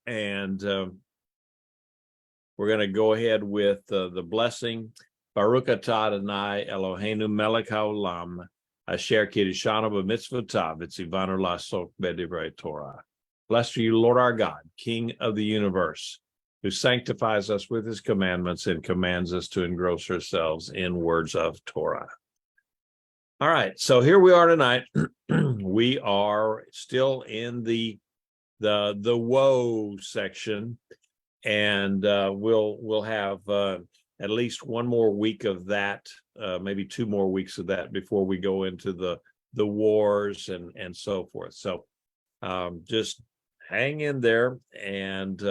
And we're going to go ahead with the blessing. Baruch atah Adonai Eloheinu melech haolam asher kiddushanu b'mitzvotav v'tzivanu la'asok b'divrei Torah. Blessed are you, Lord our God, King of the universe, who sanctifies us with his commandments and commands us to engross ourselves in words of Torah. All right, so here we are tonight. We are still in the woe section, and we'll have at least one more week of that, maybe 2 more weeks of that before we go into the wars and so forth. So just hang in there, and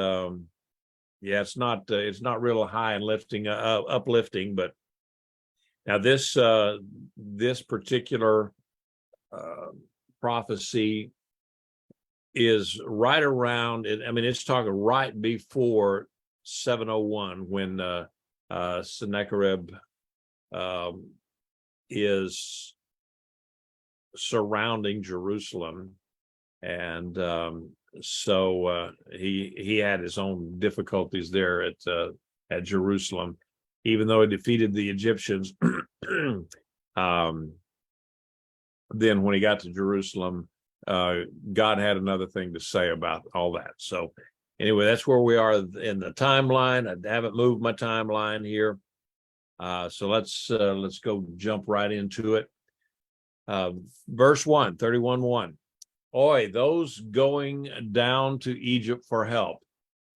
yeah, it's not real high and uplifting, but now this particular prophecy is right around it. I mean, it's talking right before 701 when Sennacherib is surrounding Jerusalem, and so he had his own difficulties there at Jerusalem, even though he defeated the Egyptians. Then when he got to Jerusalem, God had another thing to say about all that. So anyway, that's where we are in the timeline. I haven't moved my timeline here. So let's go jump right into it. Verse 1, 31:1. Oi, those going down to Egypt for help,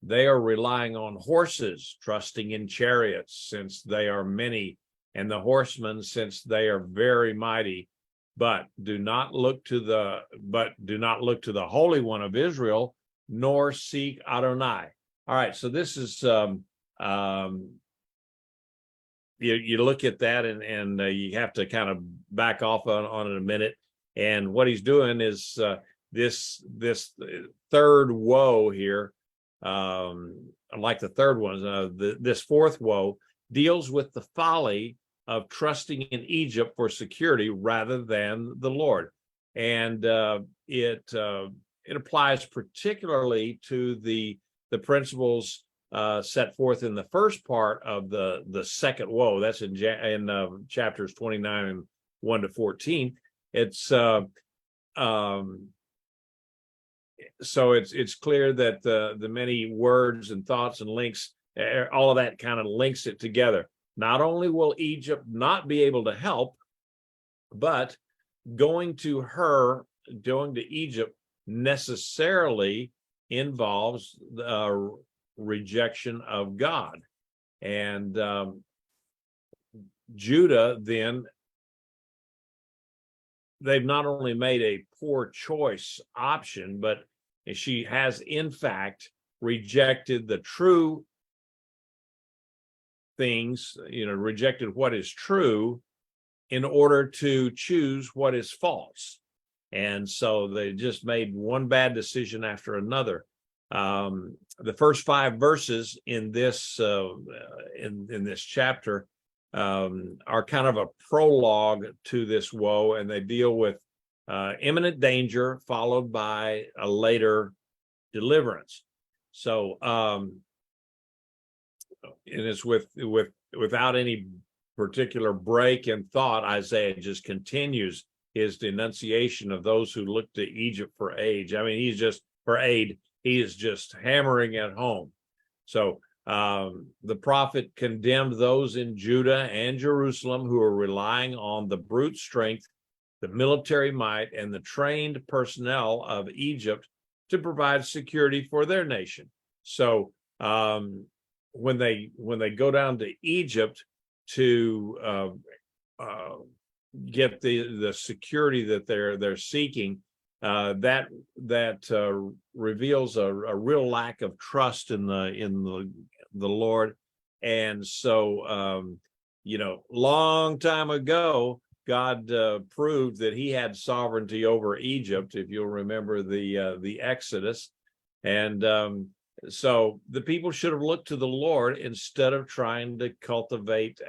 they are relying on horses, trusting in chariots, since they are many, and the horsemen, since they are very mighty. But do not look to the Holy One of Israel, nor seek Adonai. All right, so this is you look at that, and you have to kind of back off on it a minute. And what he's doing is this third woe here, like the third one, this fourth woe deals with the folly of trusting in Egypt for security rather than the Lord, and it applies particularly to the principles set forth in the first part of the second woe. That's in chapters 29 and 1 to 14. It's so it's clear that the many words and thoughts and links, all of that kind of links it together. Not only will Egypt not be able to help, but going to Egypt necessarily involves rejection of God. And Judah, then, they've not only made a poor choice option, but she has in fact rejected the true things, rejected what is true in order to choose what is false. And so they just made one bad decision after another. The first 5 verses in this in this chapter are kind of a prologue to this woe, and they deal with imminent danger followed by a later deliverance. So and it's without any particular break in thought, Isaiah just continues his denunciation of those who look to Egypt for aid. I mean, he is just hammering it home. So the prophet condemned those in Judah and Jerusalem who are relying on the brute strength, the military might, and the trained personnel of Egypt to provide security for their nation. So when they go down to Egypt to get the security that they're seeking, that reveals a real lack of trust in the Lord. And so long time ago, God proved that he had sovereignty over Egypt, if you'll remember the Exodus. And so the people should have looked to the Lord instead of trying to cultivate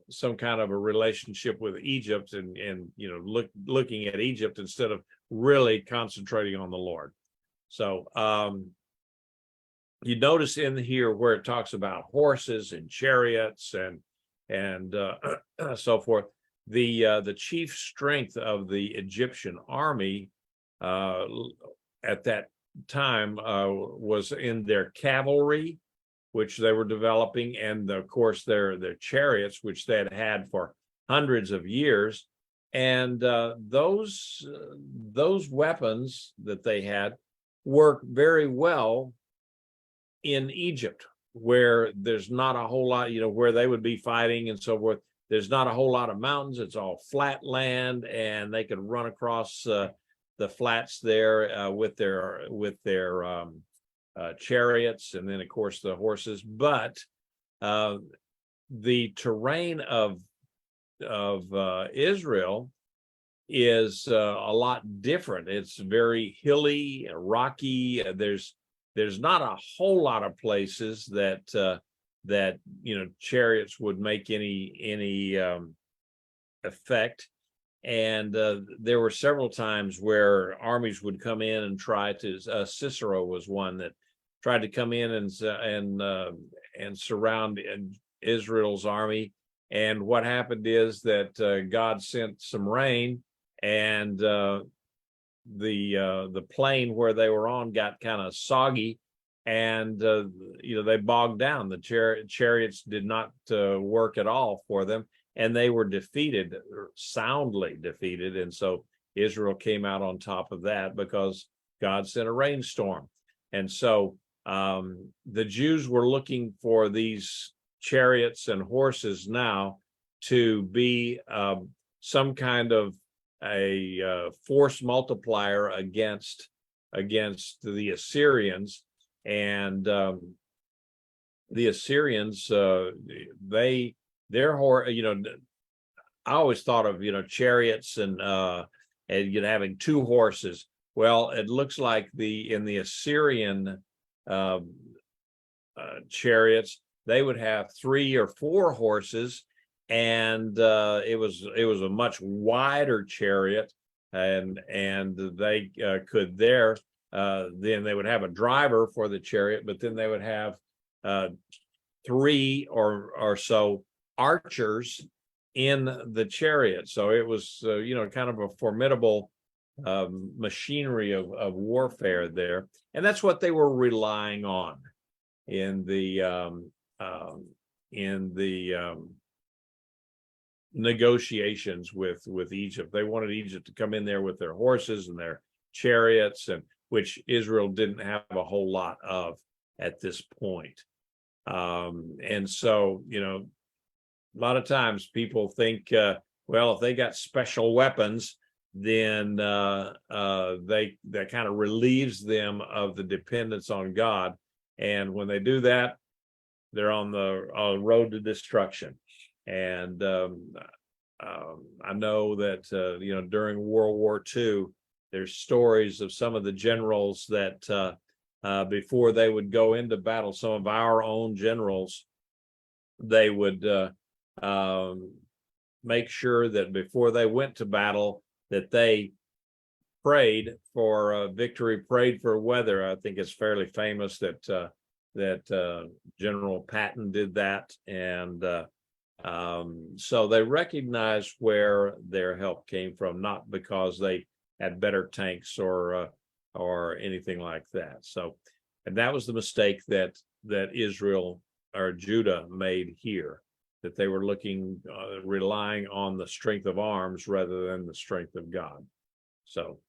some kind of a relationship with Egypt and looking at Egypt instead of really concentrating on the Lord. So you notice in here where it talks about horses and chariots and so forth. The chief strength of the Egyptian army at that time was in their cavalry, which they were developing, and of course their chariots, which they had had for hundreds of years. And those weapons that they had work very well in Egypt, where there's not a whole lot, where they would be fighting and so forth. There's not a whole lot of mountains. It's all flat land, and they could run across the flats there with their chariots, and then of course the horses. But the terrain of Israel is a lot different. It's very hilly, rocky. There's not a whole lot of places that chariots would make any effect. And there were several times where armies would come in and try to. Cicero was one that tried to come in and surround Israel's army. And what happened is that God sent some rain, and the plain where they were on got kind of soggy, and they bogged down. The chariots did not work at all for them, and they were defeated, soundly defeated. And so Israel came out on top of that because God sent a rainstorm. And so the Jews were looking for these chariots and horses now to be some kind of a force multiplier against the Assyrians. And the Assyrians, I always thought of chariots and having two horses. Well, it looks like in the Assyrian chariots, they would have 3 or 4 horses, and it was a much wider chariot, and they could then they would have a driver for the chariot, but then they would have 3 or so archers in the chariot. So it was kind of a formidable machinery of warfare there, and that's what they were relying on in the negotiations with Egypt. They wanted Egypt to come in there with their horses and their chariots, and which Israel didn't have a whole lot of at this point. And so, a lot of times people think, well, if they got special weapons, then that kind of relieves them of the dependence on God. And when they do that, they're on the road to destruction. And I know that during World War II, there's stories of some of the generals that before they would go into battle, some of our own generals, they would make sure that before they went to battle, that they prayed for victory, prayed for weather. I think it's fairly famous that General Patton did that, and so they recognized where their help came from, not because they had better tanks or anything like that. So, and that was the mistake that Israel or Judah made here, that they were relying on the strength of arms rather than the strength of God. So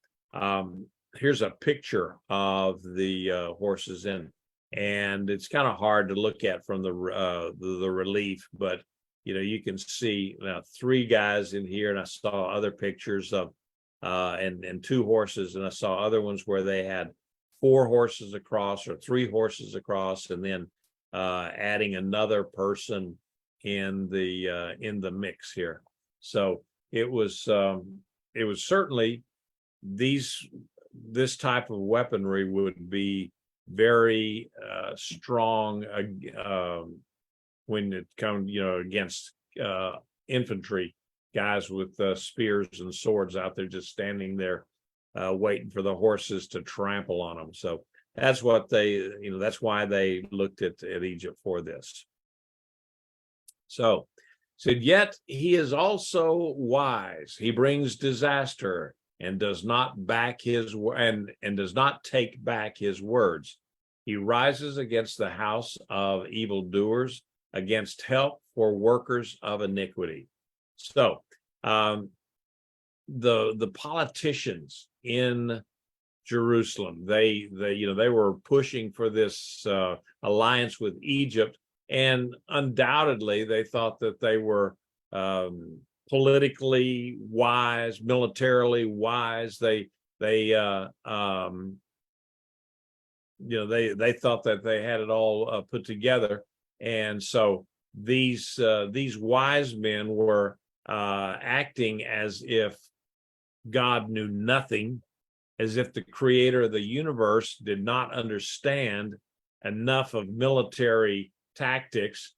here's a picture of the horses and it's kind of hard to look at from the relief, but you can see now 3 guys in here, and I saw other pictures of and 2 horses, and I saw other ones where they had 4 horses across or 3 horses across, and then adding another person in the mix here. So it was certainly this type of weaponry would be very strong when it comes against infantry guys with spears and swords out there just standing there waiting for the horses to trample on them. So that's what they, that's why they looked at Egypt for this. So yet he is also wise. He brings disaster and does not back his and does not take back his words. He rises against the house of evildoers, against help for workers of iniquity. So the politicians in Jerusalem, they were pushing for this alliance with Egypt, and undoubtedly they thought that they were politically wise, militarily wise. They thought that they had it all put together, and so these wise men were acting as if God knew nothing, as if the creator of the universe did not understand enough of military tactics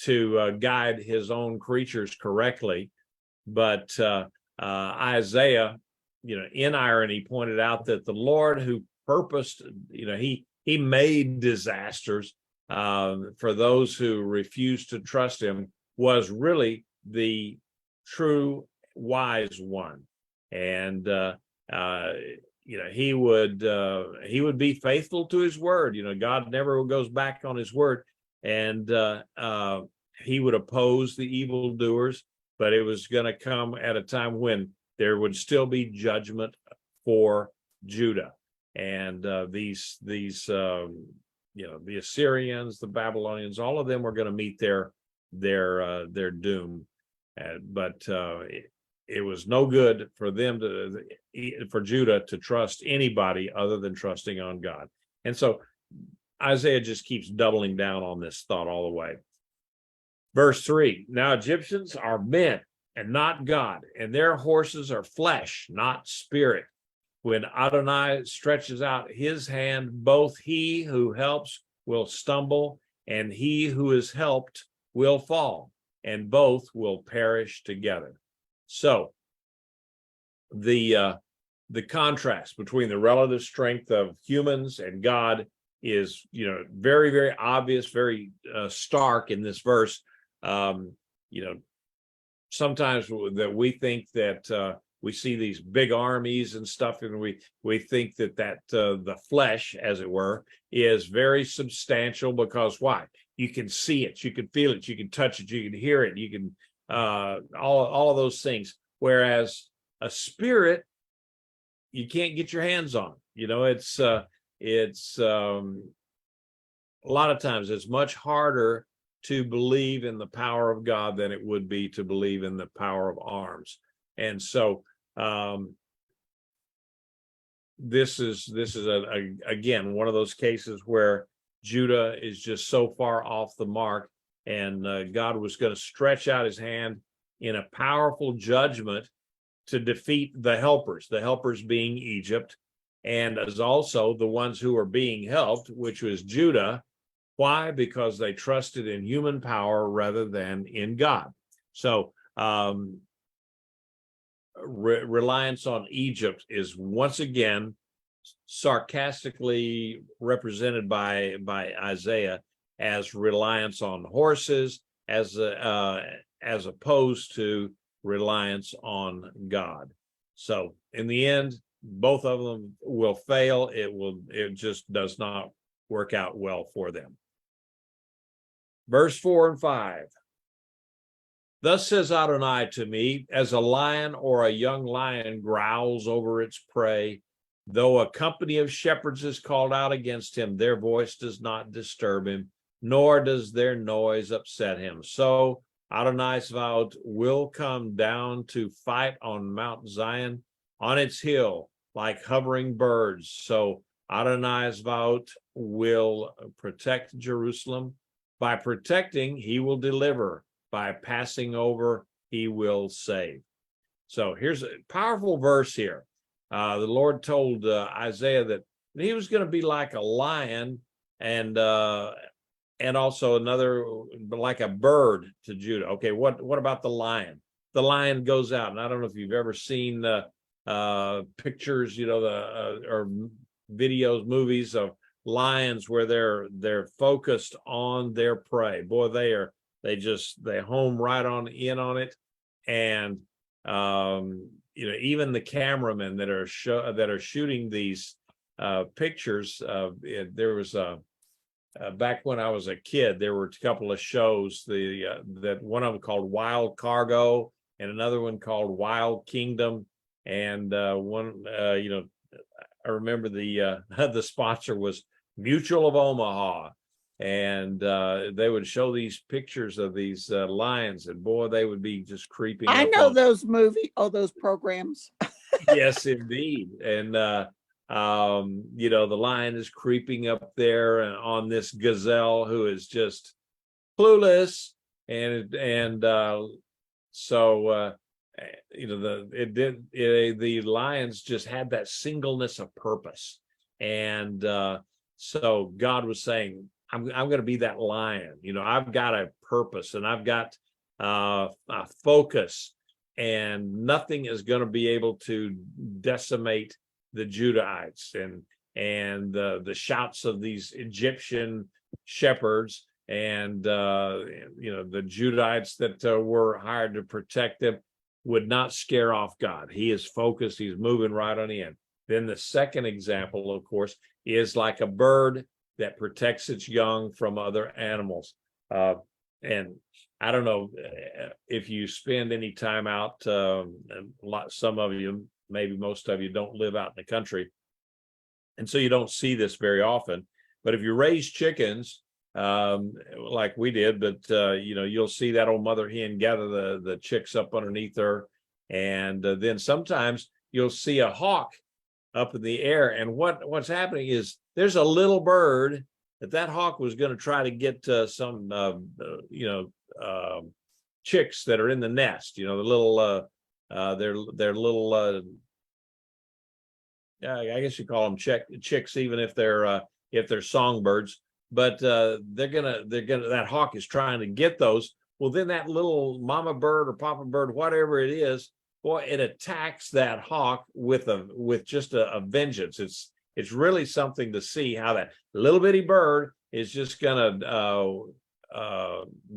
to guide his own creatures correctly. But Isaiah, in irony, pointed out that the Lord who purposed, he made disasters for those who refused to trust him, was really the true wise one. And he would be faithful to his word. God never goes back on his word, and he would oppose the evildoers, but it was going to come at a time when there would still be judgment for Judah. And the Assyrians, the Babylonians, all of them were going to meet their doom. But it was no good for for Judah to trust anybody other than trusting on God. And so Isaiah just keeps doubling down on this thought all the way. Verse 3, now Egyptians are men and not God, and their horses are flesh, not spirit. When Adonai stretches out his hand, both he who helps will stumble, and he who is helped will fall, and both will perish together. So the contrast between the relative strength of humans and God is, very, very obvious, very stark in this verse. Sometimes that we think that we see these big armies and stuff, and we think that the flesh, as it were, is very substantial, because why? You can see it, you can feel it, you can touch it, you can hear it, you can all of those things. Whereas a spirit, you can't get your hands on. It's a lot of times it's much harder to believe in the power of God than it would be to believe in the power of arms. And so this is again one of those cases where Judah is just so far off the mark, and God was going to stretch out his hand in a powerful judgment to defeat the helpers being Egypt, and as also the ones who are being helped, which was Judah. Why? Because they trusted in human power rather than in God. So reliance on Egypt is once again sarcastically represented by Isaiah as reliance on horses, as opposed to reliance on God. So in the end, both of them will fail. It just does not work out well for them. Verse 4 and 5. Thus says Adonai to me, as a lion or a young lion growls over its prey, though a company of shepherds is called out against him, their voice does not disturb him, nor does their noise upset him. So Adonai Zvaot will come down to fight on Mount Zion, on its hill, like hovering birds. So Adonai Zvaot will protect Jerusalem. By protecting, he will deliver. By passing over, he will save. So here's a powerful verse here. The Lord told Isaiah that he was going to be like a lion, and also another like a bird to Judah. Okay, what about the lion? The lion goes out, and I don't know if you've ever seen pictures, or videos, movies of lions where they're focused on their prey. Boy, they home right on in on it. And even the cameramen that are shooting these pictures. There was back when I was a kid, there were a couple of shows. That one of them called Wild Cargo, and another one called Wild Kingdom. And I remember the sponsor was Mutual of Omaha, and they would show these pictures of these lions, and boy, they would be just creeping. I know those those programs. Yes, indeed. And the lion is creeping up there on this gazelle who is just clueless, the lions just had that singleness of purpose. And so God was saying, I'm going to be that lion. I've got a purpose, and I've got a focus, and nothing is going to be able to decimate the Judahites and the shouts of these Egyptian shepherds and the Judahites that were hired to protect them would not scare off God. He is focused. He's moving right on in. Then the second example, of course, is like a bird that protects its young from other animals. And I don't know if you spend any time out, some of you, maybe most of you, don't live out in the country, and so you don't see this very often. But if you raise chickens, like we did, but you'll see that old mother hen gather the chicks up underneath her, and then sometimes you'll see a hawk up in the air. And what's happening is there's a little bird that hawk was going to try to get some chicks that are in the nest. The little they're little. I guess you call them chicks, even if they're songbirds. But that hawk is trying to get those. Well, then that little mama bird or papa bird, whatever it is, boy, it attacks that hawk with just a vengeance. It's really something to see how that little bitty bird is just going to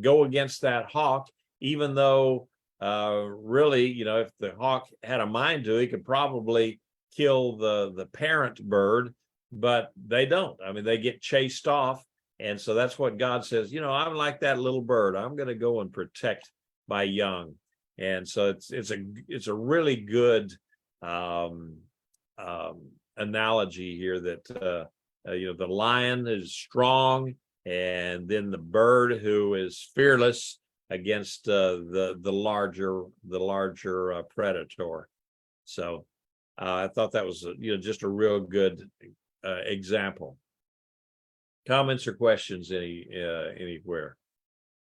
go against that hawk, even though really, if the hawk had a mind to, he could probably kill the parent bird, but they don't. I mean, they get chased off. And so that's what God says, I'm like that little bird. I'm going to go and protect my young. And so it's a really good analogy here that the lion is strong, and then the bird who is fearless against the larger predator. So I thought that was just a real good example. Comments or questions anywhere?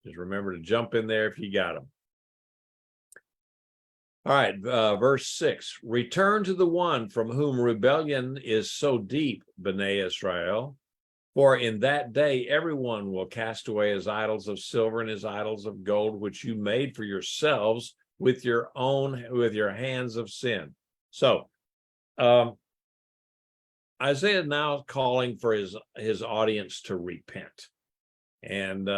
Just remember to jump in there if you got them. All right, verse 6. Return to the one from whom rebellion is so deep, Bnei Israel, for in that day everyone will cast away his idols of silver and his idols of gold, which you made for yourselves with your hands of sin. So Isaiah now calling for his audience to repent. And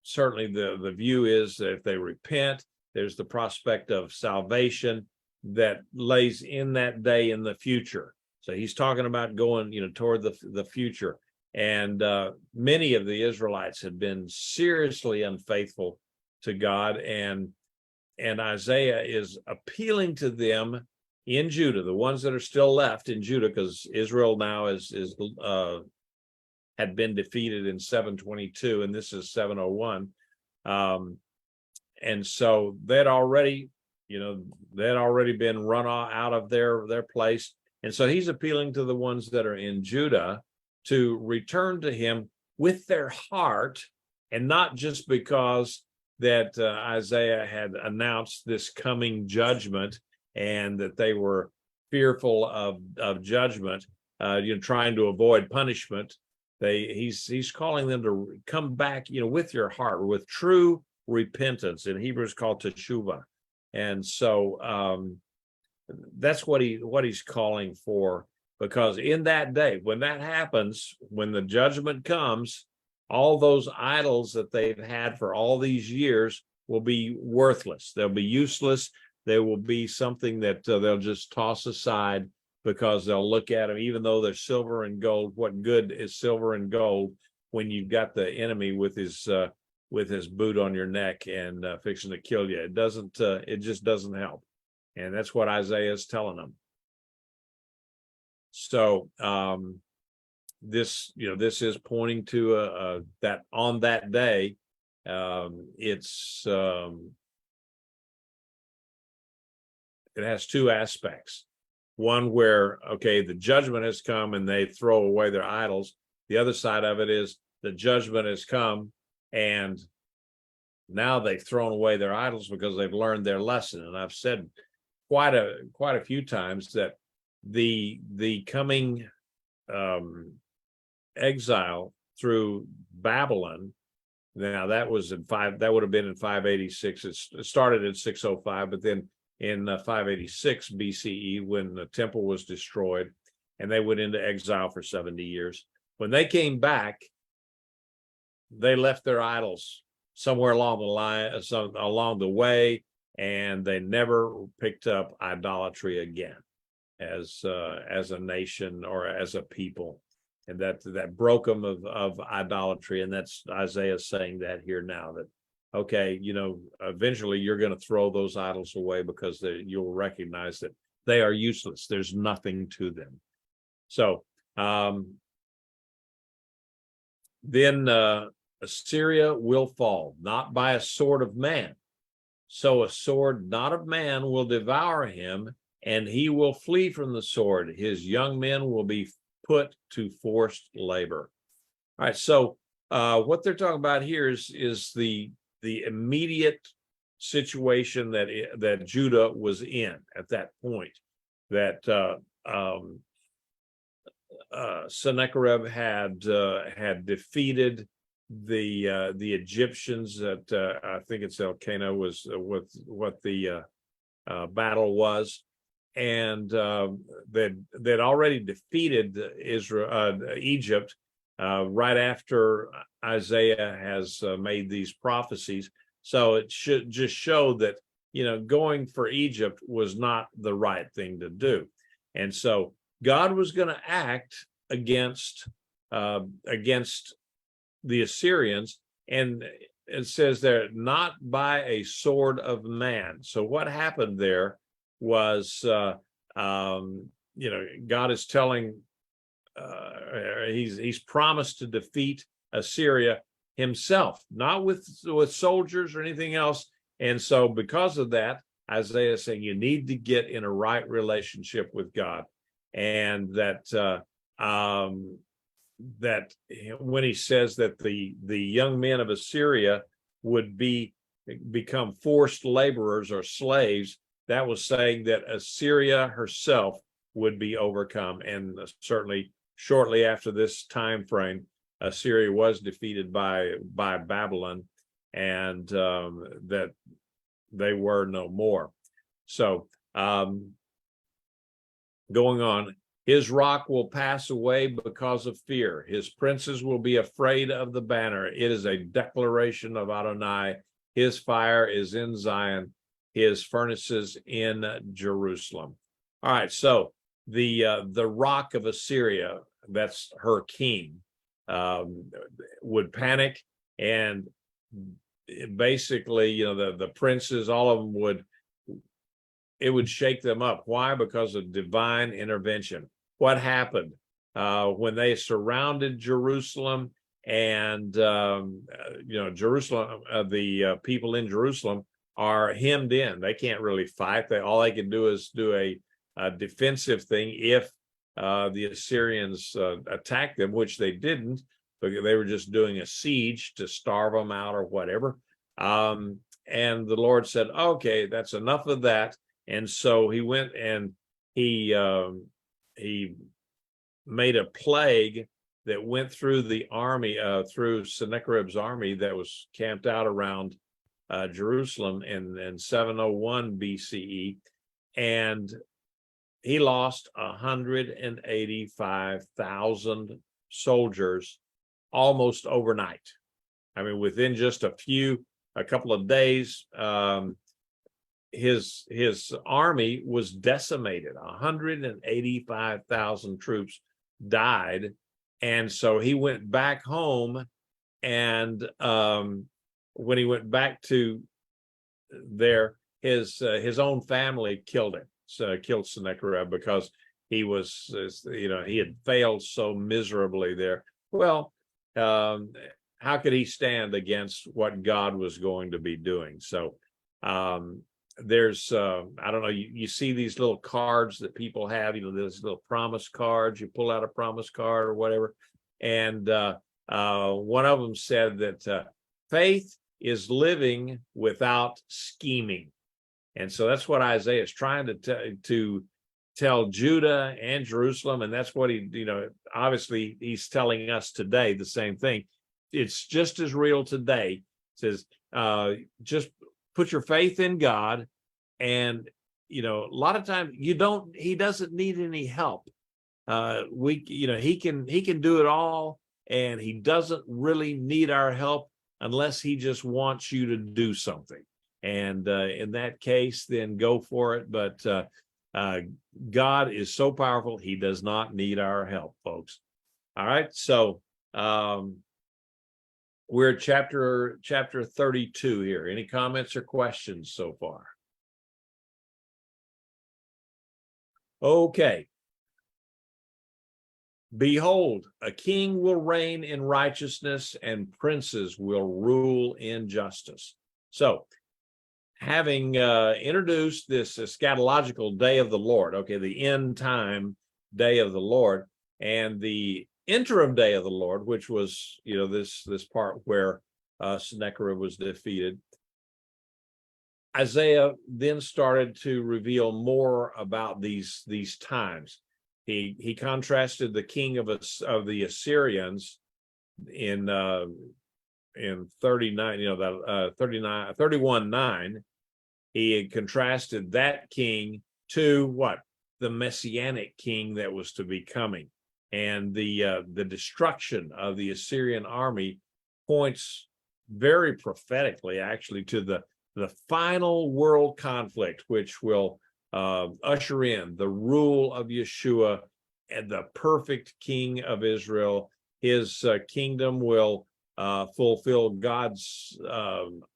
certainly the view is that if they repent, there's the prospect of salvation that lays in that day in the future. So he's talking about going, toward the future. And many of the Israelites had been seriously unfaithful to God, and Isaiah is appealing to them in Judah, the ones that are still left in Judah, because Israel now had been defeated in 722, and this is 701. And so they'd already been run out of their place. And so he's appealing to the ones that are in Judah to return to him with their heart, and not just because that Isaiah had announced this coming judgment and that they were fearful of judgment, trying to avoid punishment. He's calling them to come back, with your heart, with true repentance. In Hebrew, it's called teshuvah. And so That's what he's calling for, because in that day, when that happens, when the judgment comes, all those idols that they've had for all these years will be worthless. They'll be useless. They will be something that they'll just toss aside, because they'll look at them, even though they're silver and gold. What good is silver and gold when you've got the enemy with his boot on your neck and fixing to kill you? It doesn't. It just doesn't help. And that's what Isaiah is telling them. So this is pointing to that on that day, it has two aspects. One where, okay, the judgment has come and they throw away their idols. The other side of it is the judgment has come and now they've thrown away their idols because they've learned their lesson. And I've said quite a few times that the coming exile through Babylon, now that would have been in 586. It started in 605, but then in 586 BCE, when the temple was destroyed and they went into exile for 70 years. When they came back, they left their idols somewhere along the line, along the way, and they never picked up idolatry again as a nation or as a people. And that broke them of idolatry. And that's Isaiah saying that here now, that okay, eventually you're going to throw those idols away because you'll recognize that they are useless. There's nothing to them. So then Assyria will fall, not by a sword of man. So a sword not of man will devour him, and he will flee from the sword. His young men will be put to forced labor. All right, so what they're talking about here is the immediate situation that Judah was in at that point, that Sennacherib had defeated the Egyptians. That I think it's Elkanah was what the battle was, and they'd already defeated Egypt right after Isaiah has made these prophecies. So it should just show that going for Egypt was not the right thing to do, and so God was going to act against the Assyrians, and it says there, not by a sword of man. So what happened there was, God is telling, he's promised to defeat Assyria himself, not with soldiers or anything else. And so because of that, Isaiah is saying you need to get in a right relationship with God, and that when he says that the young men of Assyria would become forced laborers or slaves, that was saying that Assyria herself would be overcome. And certainly shortly after this time frame, Assyria was defeated by Babylon, and that they were no more. So going on, his rock will pass away because of fear. His princes will be afraid of the banner. It is a declaration of Adonai. His fire is in Zion, his furnaces in Jerusalem. All right, so the rock of Assyria, that's her king, would panic, and basically, the princes, all of them it would shake them up. Why? Because of divine intervention. What happened when they surrounded Jerusalem, and Jerusalem, the people in Jerusalem are hemmed in. They can't really fight. All they can do is do a defensive thing if the Assyrians attacked them, which they didn't, because they were just doing a siege to starve them out or whatever. And the Lord said, okay, that's enough of that. And so he went and he made a plague that went through the army, through Sennacherib's army that was camped out around Jerusalem in 701 BCE. And he lost 185,000 soldiers almost overnight. I mean, within just a couple of days, his army was decimated. 185,000 troops died, and so he went back home. And when he went back to there, his own family killed him. So killed Sennacherib because he was, he had failed so miserably there. Well, how could he stand against what God was going to be doing? So there's, I don't know, you see these little cards that people have, those little promise cards. You pull out a promise card or whatever. And one of them said that faith is living without scheming. And so that's what Isaiah is trying to tell Judah and Jerusalem. And that's what he, obviously he's telling us today the same thing. It's just as real today. It says, just put your faith in God. And, a lot of times he doesn't need any help. He can do it all. And he doesn't really need our help unless he just wants you to do something. And in that case, then go for it. But God is so powerful, he does not need our help, folks. All right. So we're at chapter 32 here. Any comments or questions so far? Okay. Behold, a king will reign in righteousness, and princes will rule in justice. So, having introduced this eschatological day of the Lord, okay, the end time day of the Lord, and the interim day of the Lord, which was, this part where Sennacherib was defeated, Isaiah then started to reveal more about these times. He contrasted the king of the Assyrians in 31:9. He had contrasted that king to what? The messianic king that was to be coming. And the destruction of the Assyrian army points very prophetically, actually, to the final world conflict, which will usher in the rule of Yeshua and the perfect king of Israel. His kingdom will fulfill God's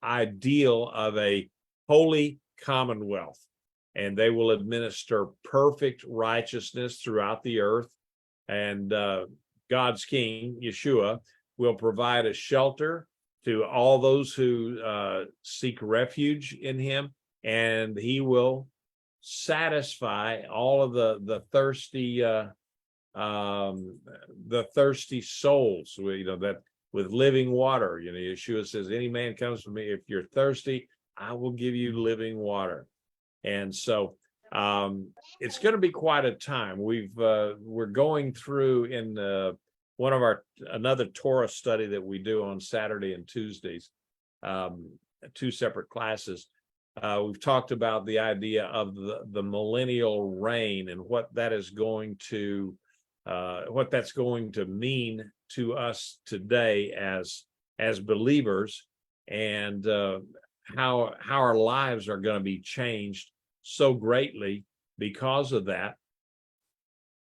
ideal of a holy commonwealth, and they will administer perfect righteousness throughout the earth. And God's king, Yeshua, will provide a shelter to all those who seek refuge in him, and he will satisfy all of the thirsty souls, that with living water. Yeshua says, any man comes to me, if you're thirsty, I will give you living water. And so it's going to be quite a time. We're going through in one of another Torah study that we do on Saturday and Tuesdays, two separate classes. We've talked about the idea of the millennial reign and what that's going to mean to us today as believers, and how our lives are going to be changed so greatly because of that.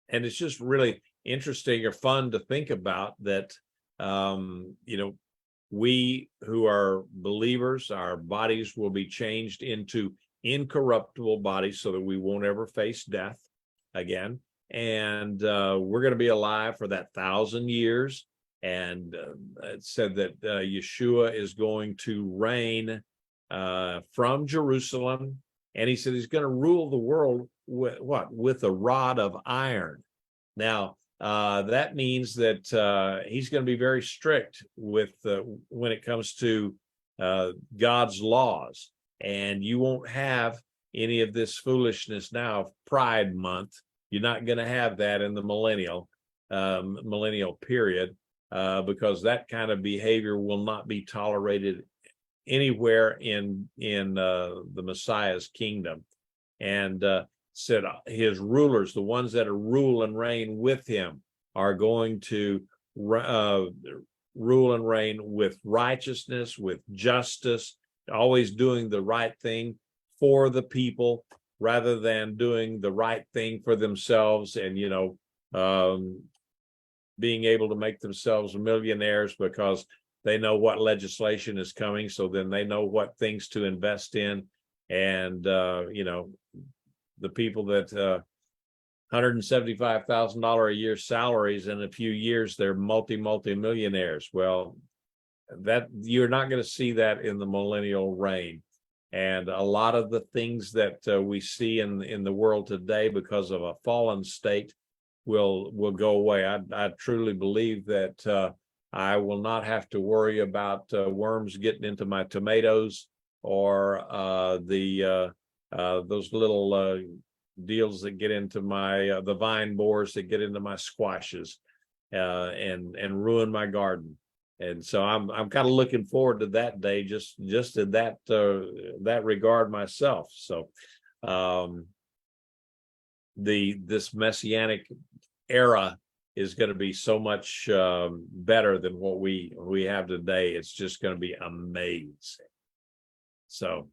And it's just really interesting or fun to think about that. We who are believers, our bodies will be changed into incorruptible bodies so that we won't ever face death again. And we're going to be alive for that 1,000 years. And it said that Yeshua is going to reign from Jerusalem. And he said he's going to rule the world with a rod of iron. Now, that means that he's going to be very strict with when it comes to God's laws, and you won't have any of this foolishness now of Pride Month. You're not going to have that in the millennial period, because that kind of behavior will not be tolerated anywhere in the Messiah's kingdom. And said his rulers, the ones that rule and reign with him, are going to rule and reign with righteousness, with justice, always doing the right thing for the people rather than doing the right thing for themselves and, being able to make themselves millionaires because they know what legislation is coming. So then they know what things to invest in. And, the people that $175,000 a year salaries, in a few years, they're multi-millionaires. Well, that you're not going to see that in the millennial reign. And a lot of the things that we see in the world today because of a fallen state will go away. I truly believe that I will not have to worry about worms getting into my tomatoes or those little deals that get into my the vine borers that get into my squashes and ruin my garden. And so I'm kind of looking forward to that day, just in that regard myself. So this messianic era is going to be so much better than what we have today. It's just going to be amazing. So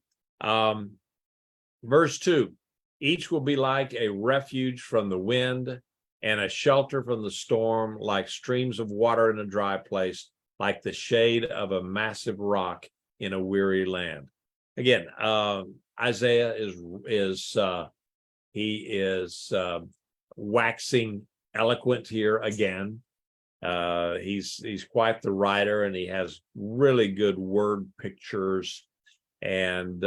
verse 2, each will be like a refuge from the wind and a shelter from the storm, like streams of water in a dry place, like the shade of a massive rock in a weary land. Again, Isaiah is waxing eloquent here again. He's quite the writer, and he has really good word pictures. And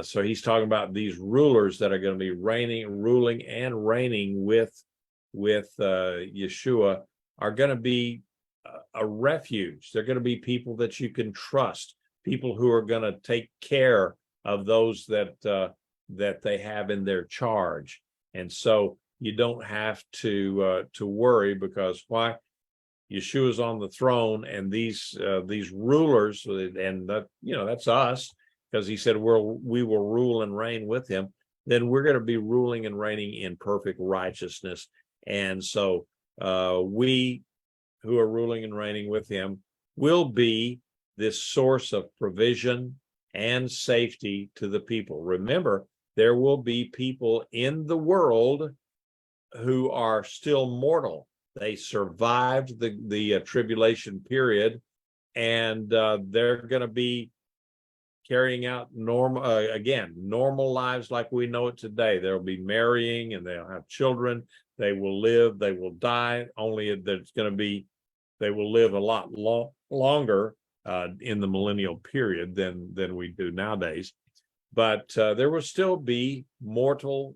so he's talking about these rulers that are going to be ruling and reigning with Yeshua are going to be a refuge. They're going to be people that you can trust, people who are going to take care of those that they have in their charge. And so you don't have to worry, because why? Yeshua's on the throne, and these rulers, and that's us, because he said we will rule and reign with him. Then we're going to be ruling and reigning in perfect righteousness. And so we who are ruling and reigning with him will be this source of provision and safety to the people. Remember, there will be people in the world who are still mortal. They survived the tribulation period, and they're going to be carrying out normal lives like we know it today. They'll be marrying, and they'll have children. They will live, they will die, only they will live a lot longer in the millennial period than we do nowadays. But there will still be mortal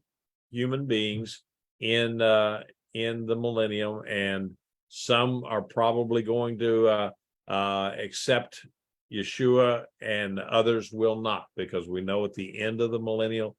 human beings in the millennium, and some are probably going to accept Yeshua, and others will not, because we know at the end of the millennial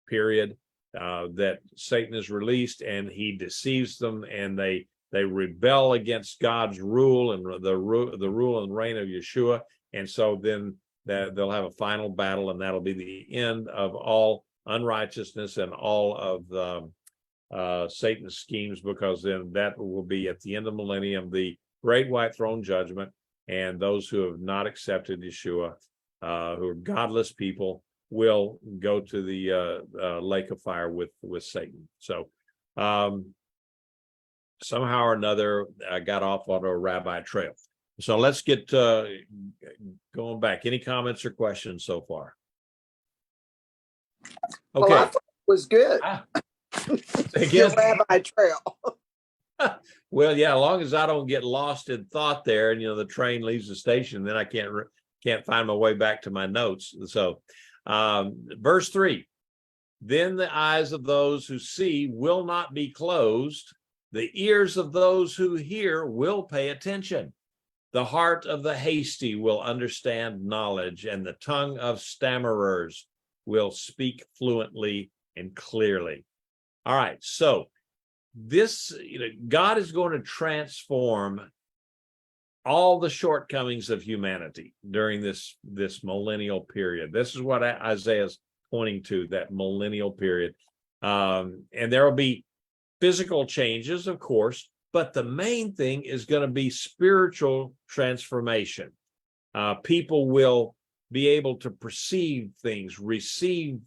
period that Satan is released, and he deceives them, and they rebel against God's rule and the rule and reign of Yeshua. And so then they'll have a final battle, and that'll be the end of all unrighteousness and all of Satan's schemes, because then that will be at the end of the millennium, the great white throne judgment, and those who have not accepted Yeshua, who are godless people, will go to the lake of fire with Satan. So somehow or another, I got off on a rabbi trail. So let's get going back. Any comments or questions so far? Okay. Well, I thought it was good. Your rabbi trail. Well, yeah, as long as I don't get lost in thought there, and the train leaves the station, then I can't find my way back to my notes. So verse 3, then the eyes of those who see will not be closed, the ears of those who hear will pay attention, the heart of the hasty will understand knowledge, and the tongue of stammerers will speak fluently and clearly. All right, so this, God is going to transform all the shortcomings of humanity during this millennial period. This is what Isaiah is pointing to, that millennial period. And there will be physical changes, of course, but the main thing is going to be spiritual transformation. People will be able to perceive things, receive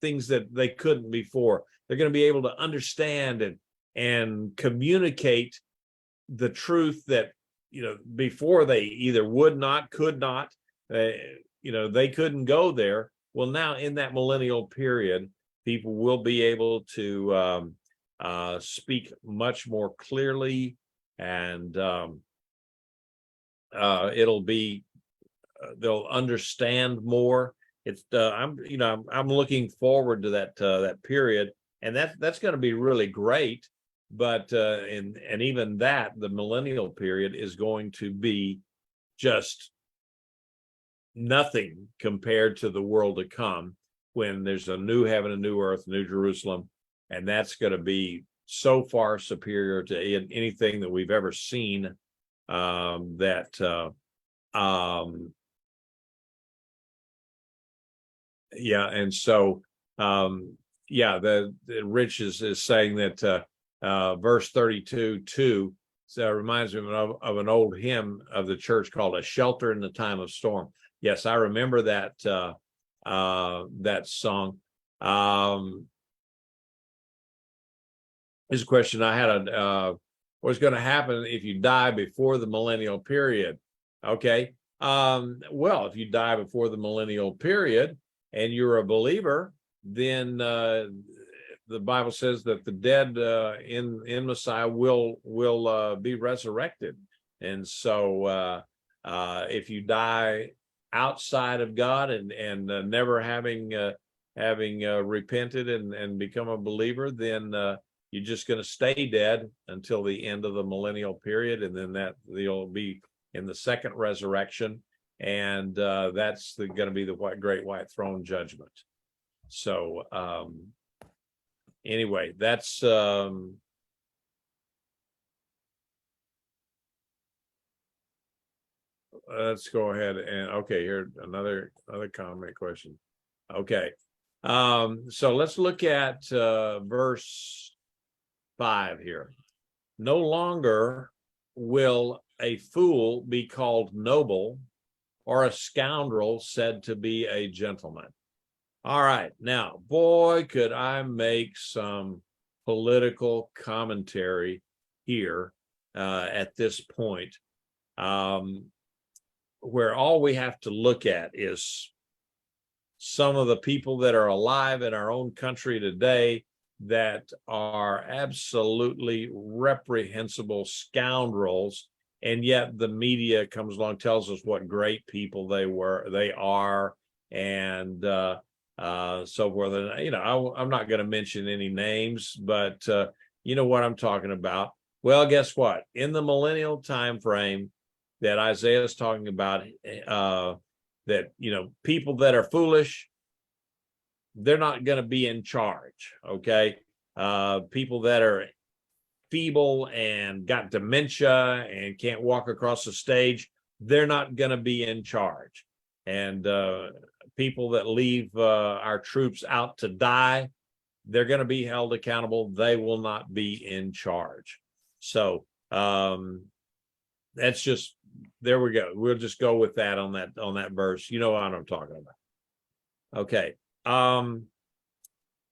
things that they couldn't before. They're going to be able to understand and communicate the truth that, before they either would not, could not, they couldn't go there. Well, now in that millennial period, people will be able to speak much more clearly, and it'll be they'll understand more. It's I'm looking forward to that period, and that's going to be really great. But and even that, the millennial period is going to be just nothing compared to the world to come, when there's a new heaven, a new earth, new Jerusalem, and that's going to be so far superior to anything that we've ever seen. And so the Rich is saying that verse 32:2 reminds me of an old hymn of the church called "A Shelter in the Time of Storm." Yes, I remember that song. Here's a question I had: what's going to happen if you die before the millennial period? Okay. Well, if you die before the millennial period and you're a believer, then the Bible says that the dead in Messiah will be resurrected. And so if you die outside of God and never having repented and become a believer, then you're just going to stay dead until the end of the millennial period, and then that you'll be in the second resurrection, and that's going to be the great white throne judgment. So anyway, that's let's go ahead and here another comment question. Okay, so let's look at verse 5 here. No longer will a fool be called noble, or a scoundrel said to be a gentleman. All right, now, boy, could I make some political commentary here at this point, where all we have to look at is some of the people that are alive in our own country today that are absolutely reprehensible scoundrels, and yet the media comes along, tells us what great people they are, and so forth. And I'm not going to mention any names, but you know what I'm talking about. Well, guess what? In the millennial time frame that Isaiah is talking about, that people that are foolish, they're not going to be in charge. Okay, people that are feeble and got dementia and can't walk across the stage, they're not going to be in charge. And people that leave our troops out to die, they're going to be held accountable. They will not be in charge. So that's just, there we go. We'll just go with that on that verse. You know what I'm talking about. Okay.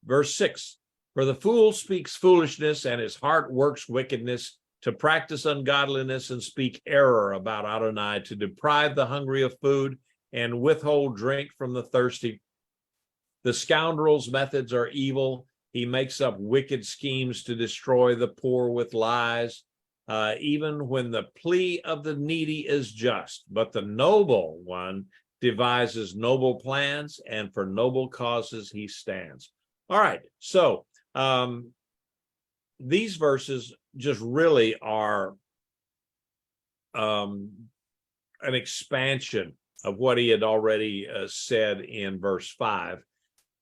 Verse 6, for the fool speaks foolishness, and his heart works wickedness, to practice ungodliness and speak error about Adonai, to deprive the hungry of food and withhold drink from the thirsty. The scoundrel's methods are evil. He makes up wicked schemes to destroy the poor with lies, even when the plea of the needy is just. But the noble one devises noble plans, and for noble causes he stands. All right, so these verses just really are an expansion of what he had already said in verse 5,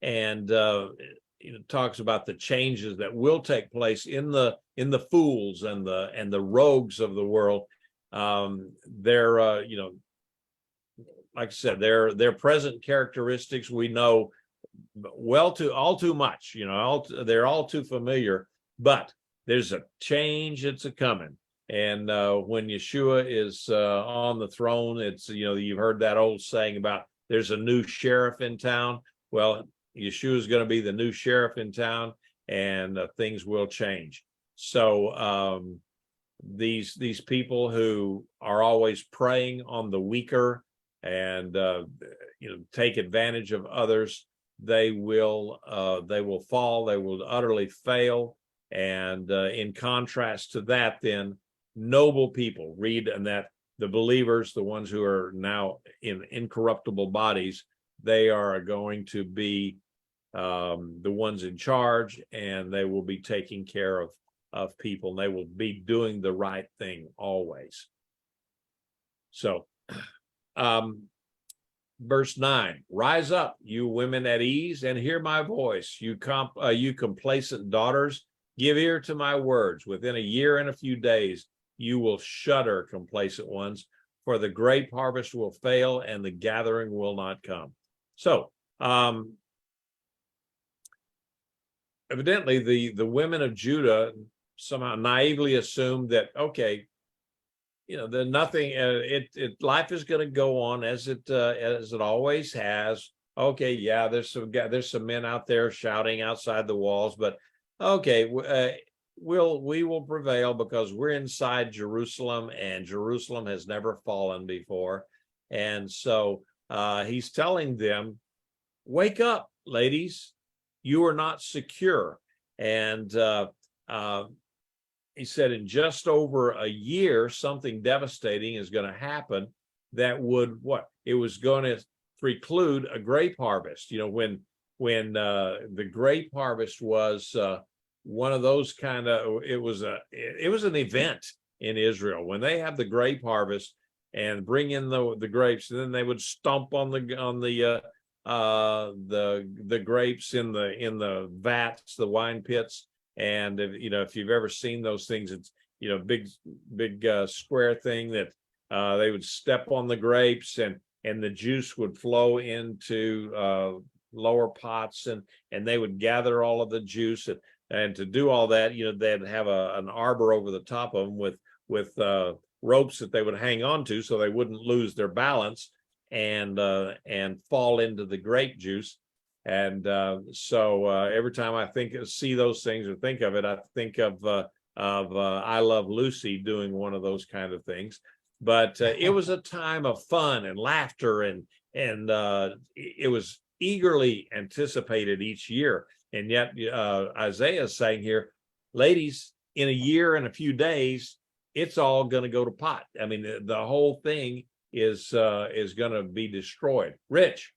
and talks about the changes that will take place in the fools and the rogues of the world. They're like I said, their present characteristics we know all too much, they're all too familiar, but there's a change that's a coming. And when Yeshua is on the throne, it's, you've heard that old saying about there's a new sheriff in town. Well, Yeshua is going to be the new sheriff in town, and things will change. So these people who are always preying on the weaker and take advantage of others, they will fall, they will utterly fail. And in contrast to that, then noble people, read, and that the believers, the ones who are now in incorruptible bodies, they are going to be the ones in charge, and they will be taking care of people, and they will be doing the right thing always. So verse 9, rise up, you women at ease, and hear my voice, you complacent daughters, give ear to my words. Within a year and a few days you will shudder, complacent ones, for the grape harvest will fail and the gathering will not come. So evidently the women of Judah somehow naively assumed that, okay, there's nothing, life is going to go on as it always has. Okay, yeah, there's some men out there shouting outside the walls, but okay, we will prevail because we're inside Jerusalem, and Jerusalem has never fallen before. And so he's telling them, wake up, ladies, you are not secure. And he said in just over a year, something devastating is going to happen that would, it was going to preclude a grape harvest. When the grape harvest was one of those kind of, it was an event in Israel when they have the grape harvest and bring in the grapes, and then they would stomp on the grapes in the vats, the wine pits. And if you've ever seen those things, it's big square thing that they would step on the grapes, and the juice would flow into lower pots, and they would gather all of the juice, and to do all that, they'd have an arbor over the top of them with ropes that they would hang on to so they wouldn't lose their balance and fall into the grape juice. And so every time I see those things or think of it, I think of I Love Lucy doing one of those kind of things. But it was a time of fun and laughter, and it was eagerly anticipated each year. And yet Isaiah is saying here, ladies, in a year and a few days, it's all going to go to pot. I mean, the whole thing is going to be destroyed. Rich,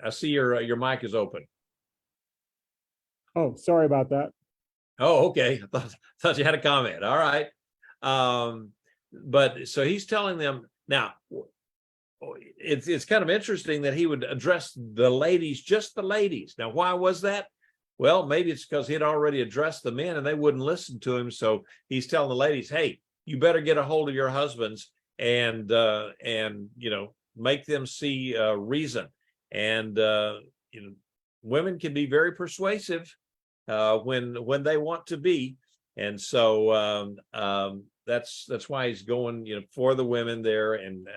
I see your mic is open. Oh, sorry about that. Oh, okay. I thought you had a comment. All right. But so he's telling them now. It's kind of interesting that he would address the ladies, just the ladies. Now, why was that? Well, maybe it's because he had already addressed the men and they wouldn't listen to him. So he's telling the ladies, hey, you better get a hold of your husbands and make them see reason. And women can be very persuasive when they want to be. And so that's why he's going for the women there. And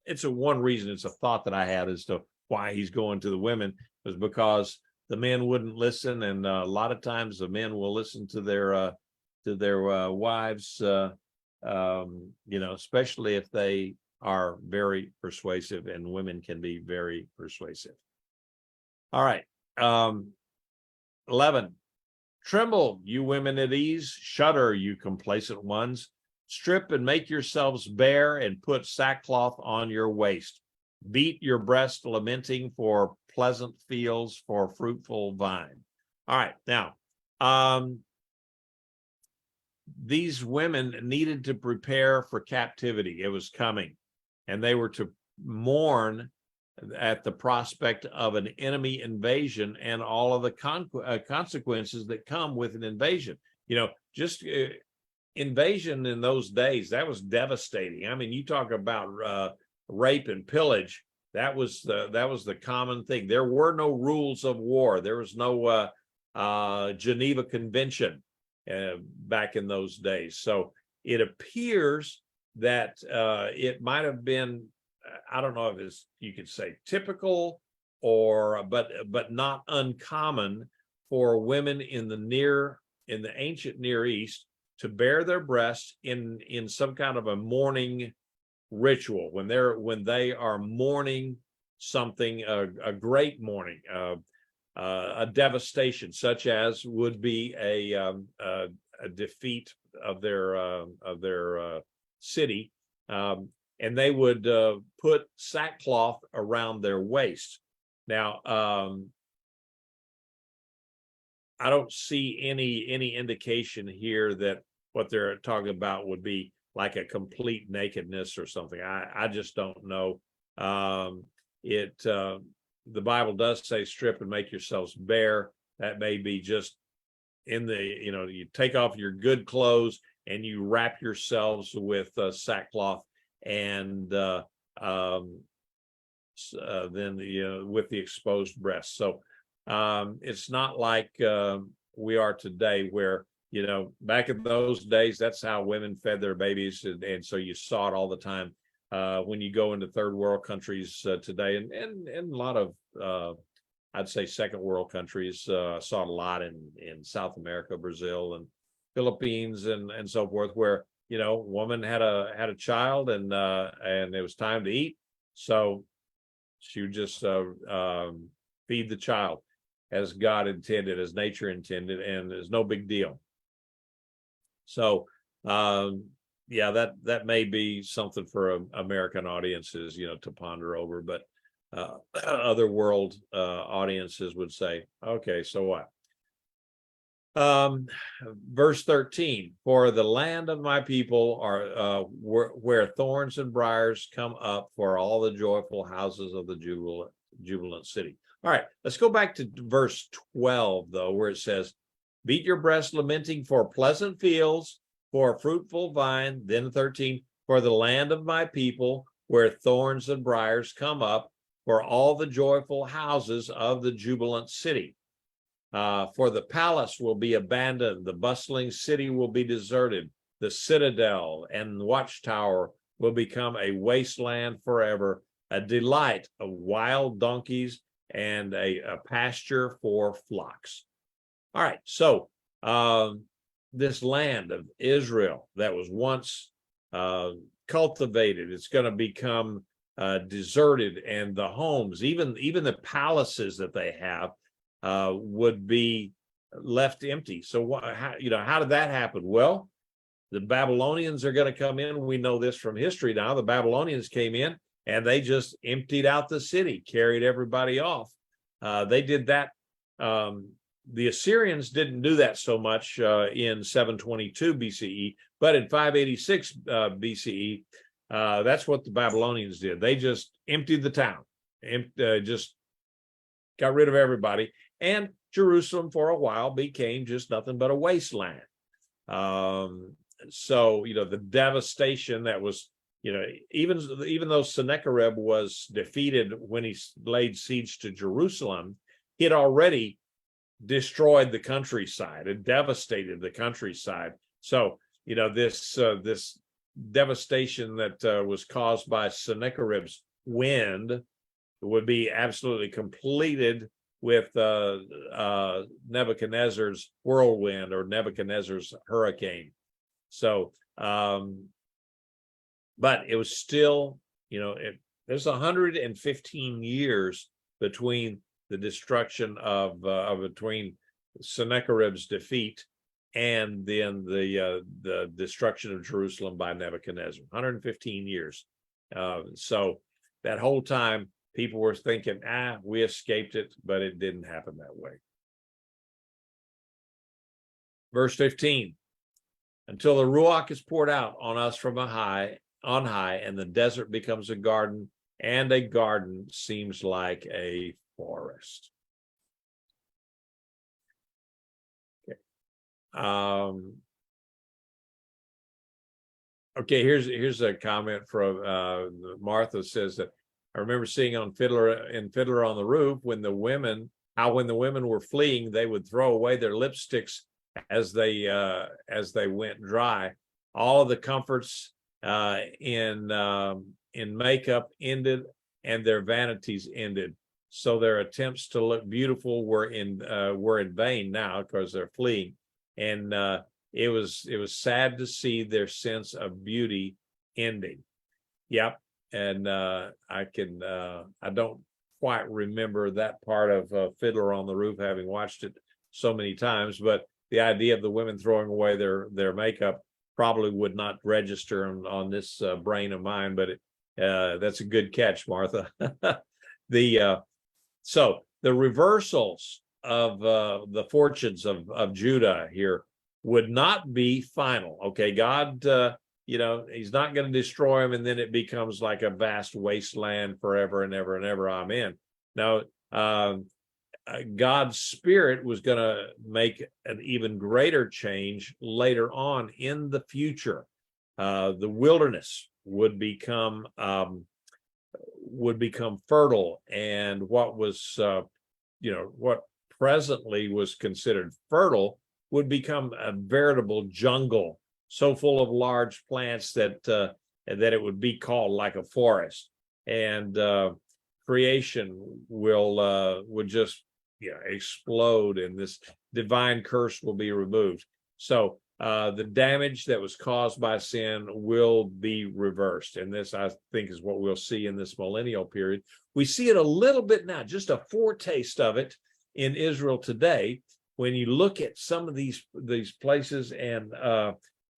it's one reason, it's a thought that I had as to why he's going to the women, was because the men wouldn't listen, and a lot of times the men will listen to their wives, especially if they are very persuasive, and women can be very persuasive. All right. 11. Tremble, you women at ease, shudder, you complacent ones. Strip and make yourselves bare, and put sackcloth on your waist. Beat your breast, lamenting for pleasant fields, for fruitful vine. All right, now, these women needed to prepare for captivity. It was coming, and they were to mourn at the prospect of an enemy invasion and all of the consequences that come with an invasion. Invasion in those days, that was devastating. I mean, you talk about rape and pillage. That was the common thing. There were no rules of war. There was no Geneva Convention back in those days. So it appears that it might have been, I don't know if it's, you could say typical, or but not uncommon for women in the ancient Near East to bare their breasts in some kind of a mourning ritual when they are mourning something, a great mourning, a devastation, such as would be a defeat of their city, and they would put sackcloth around their waist. Now, I don't see any indication here that what they're talking about would be like a complete nakedness or something. I just don't know. The Bible does say strip and make yourselves bare. That may be just in the, you take off your good clothes and you wrap yourselves with sackcloth, and then with the exposed breasts. So it's not like we are today, where back in those days, that's how women fed their babies, and so you saw it all the time. When you go into third world countries today, and a lot of I'd say second world countries, saw it a lot in South America, Brazil, and Philippines, and so forth, where woman had a child, and it was time to eat, so she would just feed the child as God intended, as nature intended, and it's no big deal. So yeah, that may be something for American audiences, to ponder over, but other world audiences would say, okay, so what? Verse 13, for the land of my people are where thorns and briars come up, for all the joyful houses of the jubilant city. All right, let's go back to verse 12, though, where it says, beat your breast, lamenting for pleasant fields, for a fruitful vine. Then 13, for the land of my people, where thorns and briars come up, for all the joyful houses of the jubilant city. For the palace will be abandoned, the bustling city will be deserted, the citadel and watchtower will become a wasteland forever, a delight of wild donkeys and a pasture for flocks. All right, so this land of Israel that was once cultivated, it's going to become deserted, and the homes, even the palaces that they have, would be left empty. So how did that happen? Well, the Babylonians are going to come in. We know this from history now. The Babylonians came in and they just emptied out the city, carried everybody off. They did that. The Assyrians didn't do that so much in 722 BCE, but in 586 BCE, that's what the Babylonians did. They just emptied the town, just got rid of everybody. And Jerusalem for a while became just nothing but a wasteland. So, the devastation that was, even though Sennacherib was defeated when he laid siege to Jerusalem, he had already destroyed the countryside and devastated the countryside. So, this devastation that was caused by Sennacherib's wind would be absolutely completed with Nebuchadnezzar's whirlwind, or Nebuchadnezzar's hurricane. So, but it was still, there's 115 years between the destruction between Sennacherib's defeat and then the destruction of Jerusalem by Nebuchadnezzar. 115 years. So that whole time, people were thinking, we escaped it, but it didn't happen that way. Verse 15, until the Ruach is poured out on us from on high, and the desert becomes a garden, and a garden seems like a forest. Okay. Okay, here's a comment from Martha. Says that I remember seeing on Fiddler on the Roof when the women were fleeing, they would throw away their lipsticks as they went dry. All of the comforts in makeup ended, and their vanities ended. So their attempts to look beautiful were in vain now, because they're fleeing. And it was sad to see their sense of beauty ending. Yep. And I don't quite remember that part of Fiddler on the Roof, having watched it so many times, but the idea of the women throwing away their makeup probably would not register on this brain of mine, but that's a good catch, Martha. So the reversals of the fortunes of Judah here would not be final. Okay, God, he's not going to destroy them, and then it becomes like a vast wasteland forever and ever and ever. Amen. Now, God's Spirit was going to make an even greater change later on in the future. The wilderness would become fertile, and what was what presently was considered fertile would become a veritable jungle, so full of large plants that it would be called like a forest, and creation would just explode, and this divine curse will be removed. So the damage that was caused by sin will be reversed, and this, I think, is what we'll see in this millennial period. We see it a little bit now, just a foretaste of it in Israel today. When you look at some of these places, and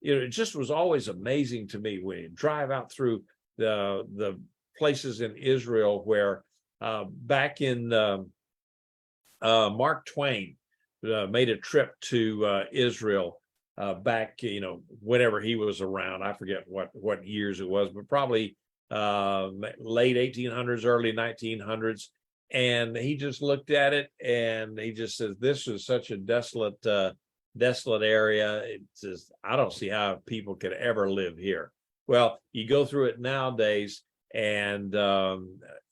it just was always amazing to me when you drive out through the places in Israel where back in Mark Twain made a trip to Israel back, whenever he was around. I forget what years it was, but probably late 1800s, early 1900s. And he just looked at it, and he just says, "This is such a desolate area. It says, I don't see how people could ever live here." Well, you go through it nowadays, and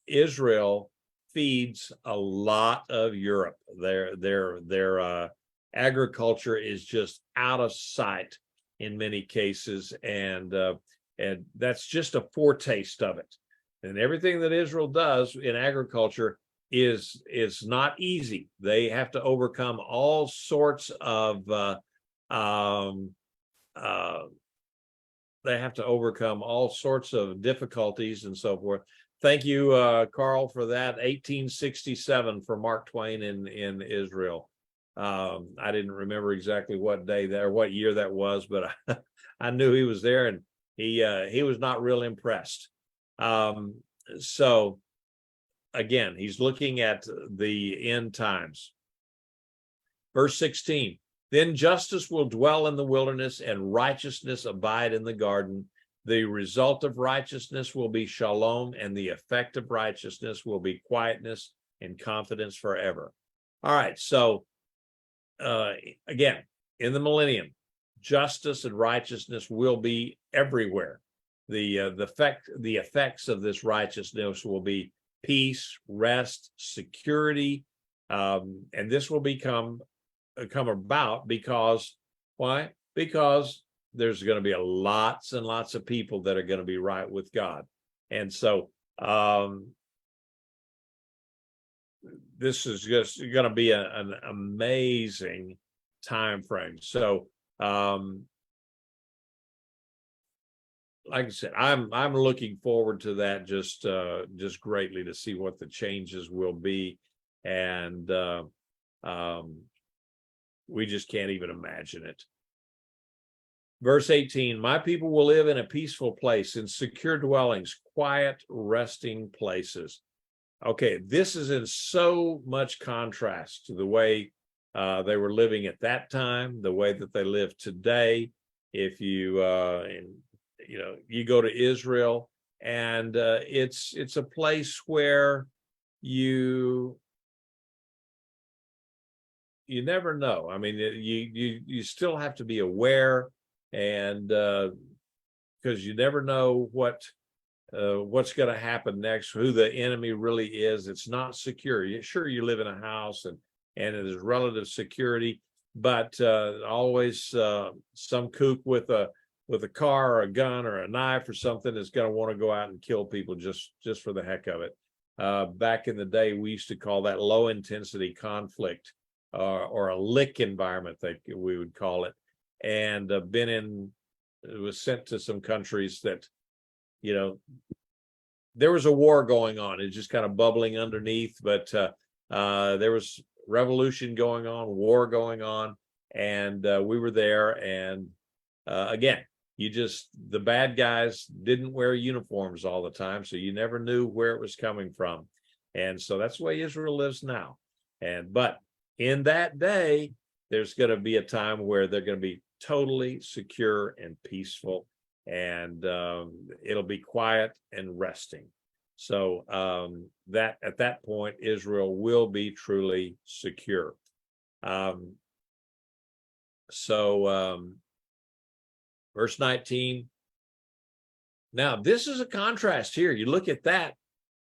Israel feeds a lot of Europe. Their agriculture is just out of sight in many cases, and that's just a foretaste of it. And everything that Israel does in agriculture is not easy. They have to overcome all sorts of difficulties and so forth. Thank you, Carl, for that. 1867 for Mark Twain in Israel. I didn't remember exactly what day or what year that was, but I knew he was there, and he was not real impressed. So again, he's looking at the end times. Verse 16, then justice will dwell in the wilderness, and righteousness abide in the garden. The result of righteousness will be shalom, and the effect of righteousness will be quietness and confidence forever. All right, so again, in the millennium, justice and righteousness will be everywhere. The effects of this righteousness will be peace, rest, security, and this will come about because why? Because there's going to be lots and lots of people that are going to be right with God, and so this is just going to be an amazing time frame. So like I said, I'm looking forward to that just greatly, to see what the changes will be, and we just can't even imagine it. Verse 18, my people will live in a peaceful place, in secure dwellings, quiet, resting places. Okay, this is in so much contrast to the way they were living at that time, the way that they live today. If you you go to Israel, and it's a place where you never know. I mean, you still have to be aware, and because you never know what what's going to happen next, who the enemy really is. It's not secure. Sure, you live in a house and it is relative security, but always some kook with a car or a gun or a knife or something is going to want to go out and kill people just for the heck of it. Back in the day, we used to call that low intensity conflict, or a lick environment, that we would call it. And was sent to some countries that, there was a war going on. It's just kind of bubbling underneath, but there was revolution going on, war going on, and we were there. And again, the bad guys didn't wear uniforms all the time, so you never knew where it was coming from. And so that's the way Israel lives now. But in that day, there's going to be a time where they're going to be totally secure and peaceful, and it'll be quiet and resting. So that at that point, Israel will be truly secure. Verse 19. Now, this is a contrast here. You look at that. It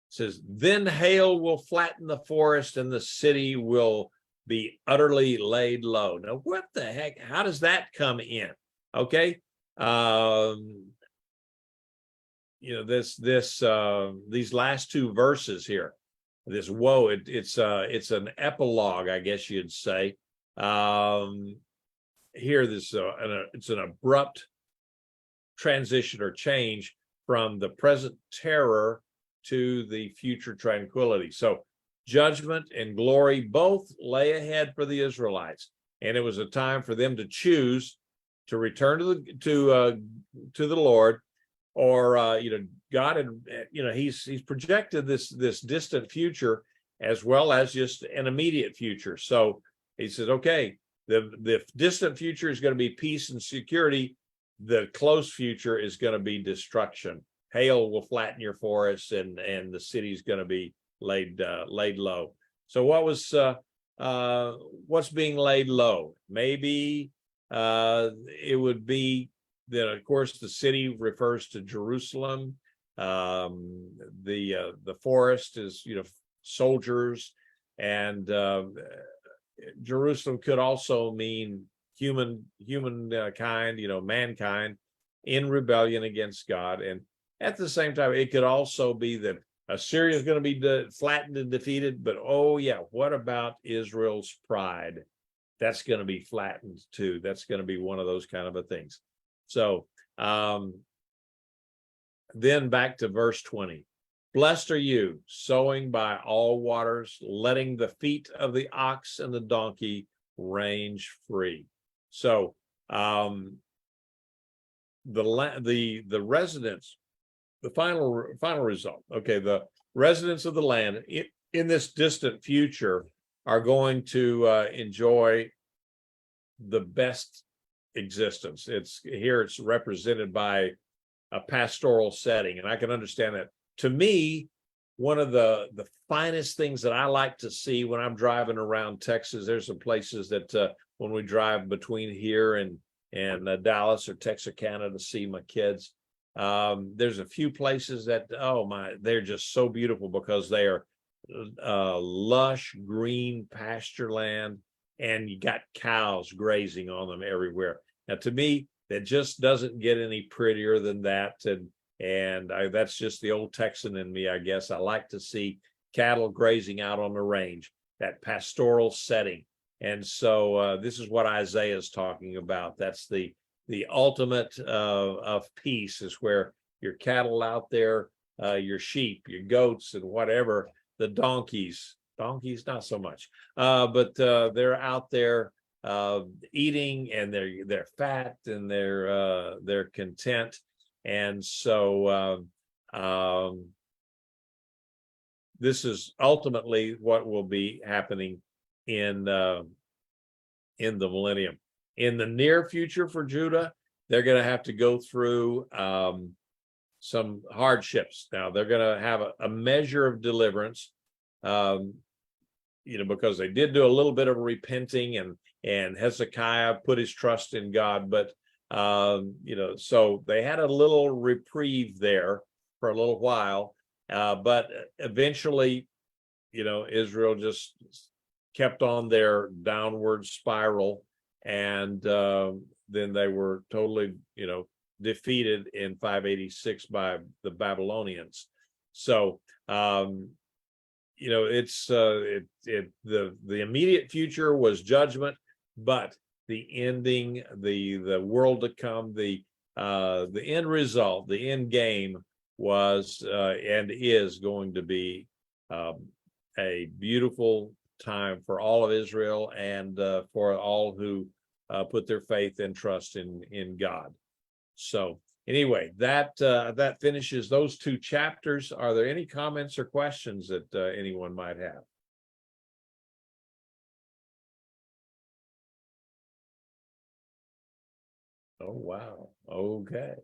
says, then hail will flatten the forest and the city will be utterly laid low. Now, what the heck? How does that come in? Okay. These last two verses here, this woe, it's an epilogue, I guess you'd say. Here, it's an abrupt transition or change from the present terror to the future tranquility. So judgment and glory both lay ahead for the Israelites, and it was a time for them to choose to return to the Lord, or God had, he's projected this distant future as well as just an immediate future. So he says, okay, the distant future is going to be peace and security. The close future is going to be destruction. Hail will flatten your forests, and the city's going to be laid low. So what's being laid low? Maybe it would be that, of course, the city refers to Jerusalem. The forest is soldiers, and Jerusalem could also mean humankind, mankind in rebellion against God. And at the same time, it could also be that Assyria is going to be flattened and defeated. But oh yeah, what about Israel's pride? That's going to be flattened too. That's going to be one of those kind of things. So then back to verse 20. Blessed are you, sowing by all waters, letting the feet of the ox and the donkey range free. So the residents, the final result. Okay, the residents of the land in this distant future are going to enjoy the best existence. It's represented by a pastoral setting, and I can understand that. To me, one of the finest things that I like to see when I'm driving around Texas, there's some places that when we drive between here and Dallas or Texarkana to see my kids, there's a few places that, they're just so beautiful because they are lush green pasture land, and you got cows grazing on them everywhere. Now, to me, that just doesn't get any prettier than that. And that's just the old Texan in me, I guess. I like to see cattle grazing out on the range, that pastoral setting. And so this is what Isaiah is talking about. That's the ultimate of peace, is where your cattle out there, your sheep, your goats, and whatever, the donkeys not so much, but they're out there eating, and they're fat, and they're content. And so this is ultimately what will be happening in the millennium. In the near future for Judah, they're going to have to go through some hardships. Now, they're going to have a measure of deliverance, because they did do a little bit of repenting, and Hezekiah put his trust in God, but so they had a little reprieve there for a little while, but eventually, Israel just kept on their downward spiral, and then they were totally, defeated in 586 by the Babylonians. So, it's the immediate future was judgment, but the ending, the world to come, the end result, the end game was and is going to be a beautiful time for all of Israel and for all who put their faith and trust in God. So anyway, that finishes those two chapters. Are there any comments or questions that anyone might have? Oh, wow. Okay.